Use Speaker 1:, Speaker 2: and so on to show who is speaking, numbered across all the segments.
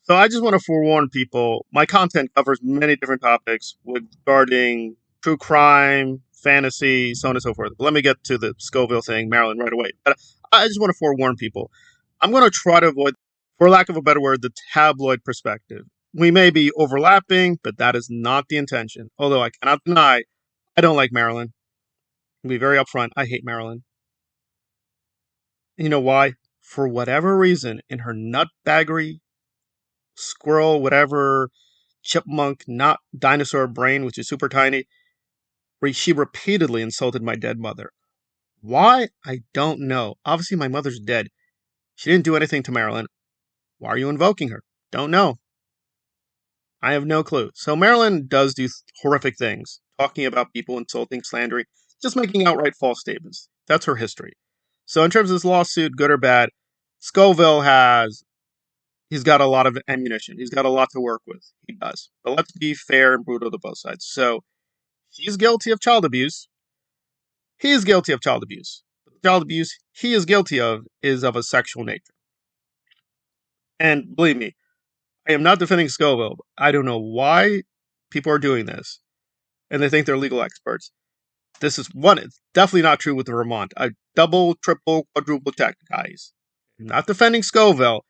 Speaker 1: So I just want to forewarn people, my content covers many different topics regarding true crime, fantasy, so on and so forth. But let me get to the Scoville thing, Marilyn, right away. But I just want to forewarn people. I'm going to try to avoid, for lack of a better word, the tabloid perspective. We may be overlapping, but that is not the intention. Although I cannot deny, I don't like Marilyn. I'll be very upfront. I hate Marilyn. You know why? For whatever reason, in her nutbaggery, squirrel, whatever, chipmunk, not dinosaur brain, which is super tiny, she repeatedly insulted my dead mother. Why? I don't know. Obviously, my mother's dead. She didn't do anything to Marilyn. Why are you invoking her? Don't know. I have no clue. So Marilyn does do horrific things, talking about people, insulting, slandering, just making outright false statements. That's her history. So in terms of this lawsuit, good or bad, Scoville he's got a lot of ammunition. He's got a lot to work with. He does. But let's be fair and brutal to both sides. So he's guilty of child abuse. He is guilty of child abuse. The child abuse he is guilty of is of a sexual nature. And believe me, I am not defending Scoville. I don't know why people are doing this. And they think they're legal experts. This is one, it's definitely not true with the Vermont. I double, triple, quadruple checked, guys. I'm not defending Scoville,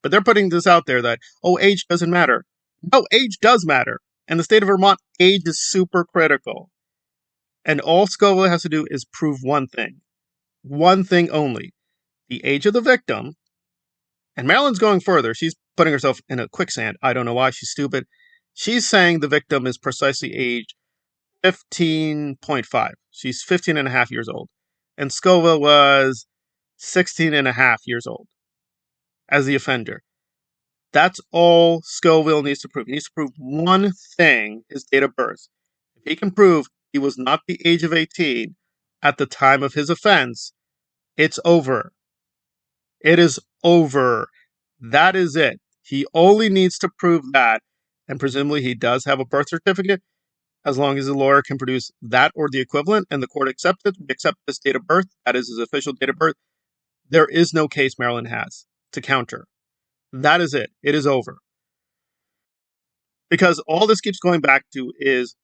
Speaker 1: but they're putting this out there that, oh, age doesn't matter. No, age does matter. And the state of Vermont, age is super critical. And all Scoville has to do is prove one thing only, the age of the victim. And Marilyn's going further. She's putting herself in a quicksand. I don't know why. She's stupid. She's saying the victim is precisely age 15.5. She's 15 and a half years old. And Scoville was 16 and a half years old as the offender. That's all Scoville needs to prove. He needs to prove one thing, his date of birth. If he can prove he was not the age of 18 at the time of his offense, it's over. It is over. That is it. He only needs to prove that, and presumably he does have a birth certificate, as long as the lawyer can produce that or the equivalent, and the court accepts it. We accept this date of birth. That is his official date of birth. There is no case Marilyn has to counter. That is it. It is over. Because all this keeps going back to is,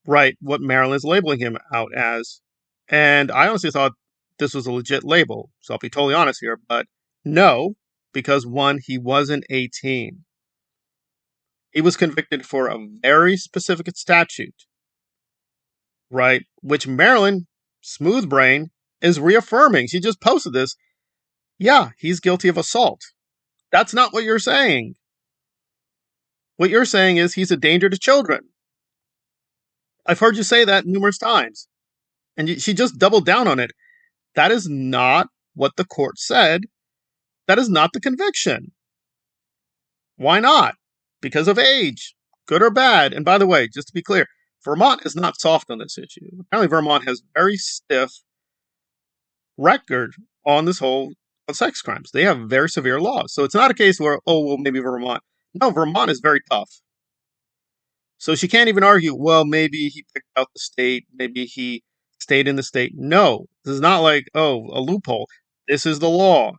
Speaker 1: right, what Marilyn is labeling him out as. And I honestly thought this was a legit label, so I'll be totally honest here, but no, because one, he wasn't 18. He was convicted for a very specific statute, right, which Marilyn, smooth brain, is reaffirming. She just posted this. Yeah, he's guilty of assault. That's not what you're saying. What you're saying is he's a danger to children. I've heard you say that numerous times. And she just doubled down on it. That is not what the court said. That is not the conviction. Why not? Because of age, good or bad. And by the way, just to be clear, Vermont is not soft on this issue. Apparently Vermont has very stiff record on this whole sex crimes. They have very severe laws. So it's not a case where, oh, well, maybe Vermont. No, Vermont is very tough. So she can't even argue, well, maybe he picked out the state, maybe he stayed in the state. No, this is not like, oh, a loophole. This is the law.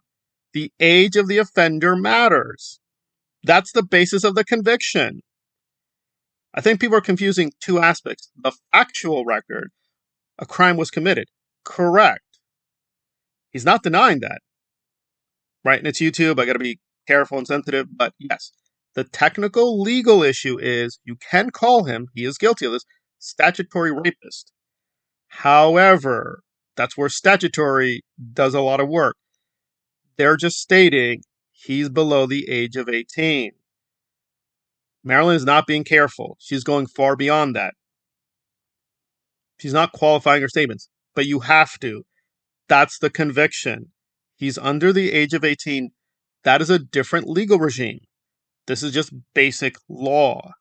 Speaker 1: The age of the offender matters. That's the basis of the conviction. I think people are confusing two aspects. The factual record, a crime was committed. Correct. He's not denying that. Right? And it's YouTube. I got to be careful and sensitive. But yes, the technical legal issue is you can call him, he is guilty of this, statutory rapist. However, that's where statutory does a lot of work. They're just stating he's below the age of 18. Marilyn is not being careful. She's going far beyond that. She's not qualifying her statements, but you have to. That's the conviction. He's under the age of 18. That is a different legal regime. This is just basic law.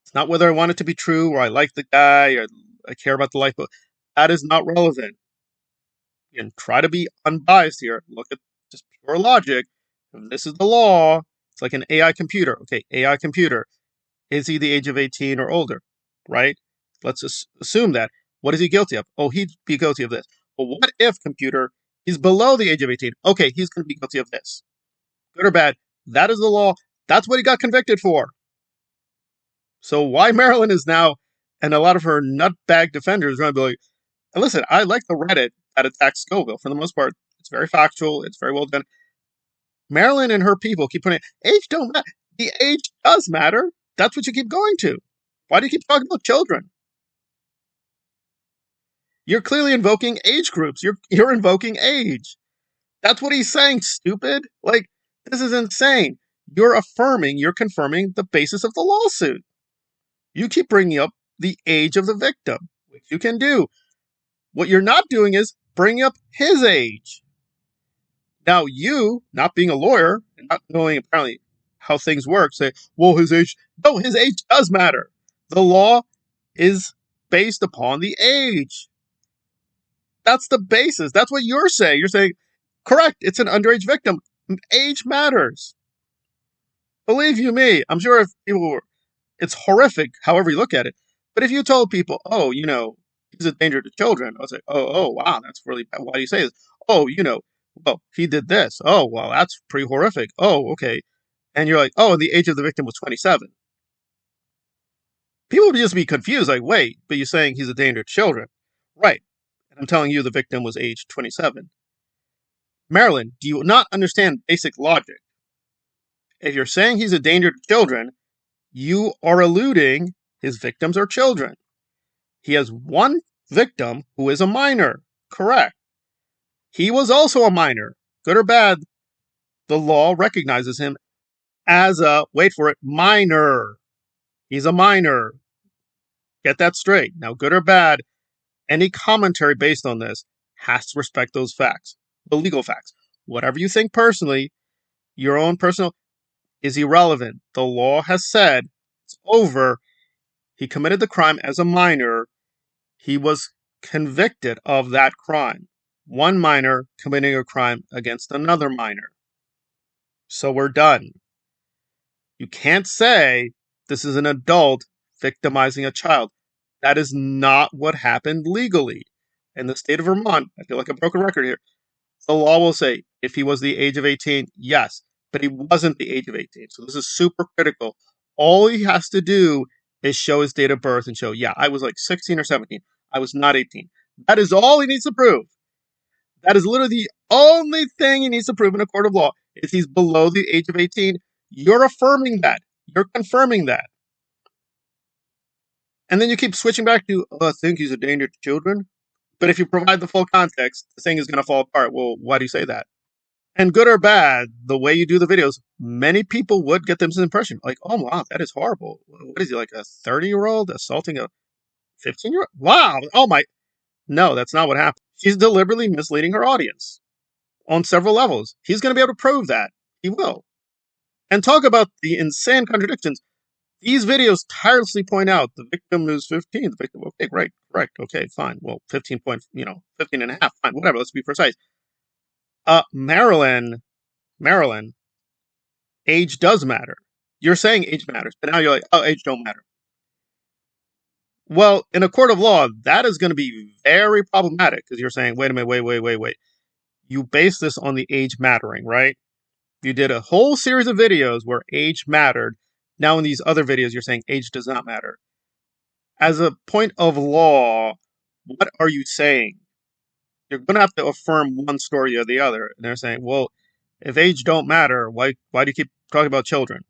Speaker 1: It's not whether I want it to be true or I like the guy or I care about the lifeboat. That is not relevant. And try to be unbiased here. Look at just pure logic. If this is the law, it's like an AI computer. Okay, AI computer. Is he the age of 18 or older? Right? Let's assume that. What is he guilty of? Oh, he'd be guilty of this. Well, what if, computer, he's below the age of 18? Okay, he's going to be guilty of this. Good or bad, that is the law. That's what he got convicted for. So why Marilyn is now, and a lot of her nutbag defenders are going to be like, listen, I like the Reddit that attacks Scoville. For the most part, it's very factual. It's very well done. Marilyn and her people keep putting, age don't matter. The age does matter. That's what you keep going to. Why do you keep talking about children? You're clearly invoking age groups. You're invoking age. That's what he's saying, stupid. Like, this is insane. You're confirming the basis of the lawsuit. You keep bringing up the age of the victim, which you can do. What you're not doing is bringing up his age. Now, you, not being a lawyer and not knowing apparently how things work, say, well, his age. No, his age does matter. The law is based upon the age. That's the basis. That's what you're saying. You're saying, correct, it's an underage victim. Age matters. Believe you me, I'm sure if people were, it's horrific however you look at it. But if you told people, oh, he's a danger to children, I was like, oh, wow, that's really bad. Why do you say this? Oh, well, he did this. Oh, well, that's pretty horrific. Oh, okay. And you're like, oh, and the age of the victim was 27. People would just be confused, like, wait, but you're saying he's a danger to children. Right. And I'm telling you the victim was age 27. Marilyn, do you not understand basic logic? If you're saying he's a danger to children, you are alluding his victims are children. He has one victim who is a minor. Correct. He was also a minor. Good or bad, the law recognizes him as a, wait for it, minor. He's a minor. Get that straight. Now, good or bad, any commentary based on this has to respect those facts, the legal facts. Whatever you think personally, your own personal, is irrelevant. The law has said it's over. He committed the crime as a minor. He was convicted of that crime. One minor committing a crime against another minor. So we're done. You can't say this is an adult victimizing a child. That is not what happened legally. In the state of Vermont, I feel like a broken record here, the law will say if he was the age of 18, yes, but he wasn't the age of 18. So this is super critical. All he has to do is show his date of birth and show, yeah, I was like 16 or 17. I was not 18. That is all he needs to prove. That is literally the only thing he needs to prove in a court of law. If he's below the age of 18, you're affirming that. You're confirming that. And then you keep switching back to, I think he's a danger to children. But if you provide the full context, the thing is going to fall apart. Well, why do you say that? And good or bad, the way you do the videos, many people would get this impression. Like, oh, wow, that is horrible. What is he, like a 30-year-old assaulting a 15-year-old? Wow. Oh, my. No, that's not what happened. She's deliberately misleading her audience on several levels. He's going to be able to prove that. He will. And talk about the insane contradictions. These videos tirelessly point out the victim is 15. The victim, okay, right, correct, okay, fine. Well, 15 and a half, fine, whatever, let's be precise. Marilyn, age does matter. You're saying age matters, but now you're like, oh, age don't matter. Well, in a court of law, that is going to be very problematic because you're saying, wait a minute, wait. You base this on the age mattering, right? You did a whole series of videos where age mattered. Now in these other videos, you're saying age does not matter. As a point of law, what are you saying? You're going to have to affirm one story or the other. And they're saying, well, if age don't matter, why do you keep talking about children?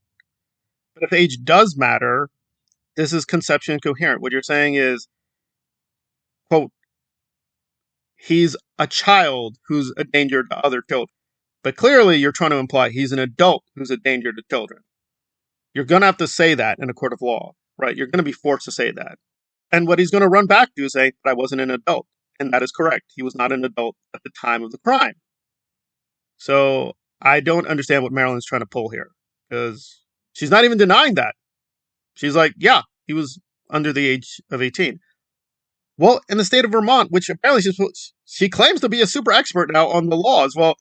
Speaker 1: But if age does matter, this is conception incoherent. What you're saying is, quote, he's a child who's a danger to other children. But clearly you're trying to imply he's an adult who's a danger to children. You're going to have to say that in a court of law, right? You're going to be forced to say that. And what he's going to run back to is say, but I wasn't an adult. And that is correct. He was not an adult at the time of the crime. So I don't understand what Marilyn's trying to pull here because she's not even denying that. She's like, yeah, he was under the age of 18. Well, in the state of Vermont, which apparently she claims to be a super expert now on the laws. Well,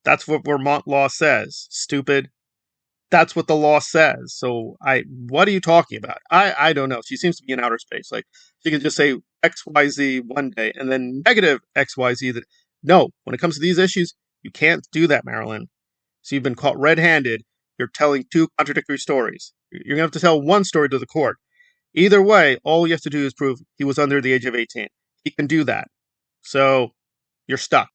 Speaker 1: that's what Vermont law says. Stupid. That's what the law says. So what are you talking about? I don't know. She seems to be in outer space. Like she can just say XYZ one day and then negative XYZ. No, when it comes to these issues, you can't do that, Marilyn. So you've been caught red-handed. you're telling two contradictory stories. You're going to have to tell one story to the court. Either way, all you have to do is prove he was under the age of 18. He can do that. So you're stuck.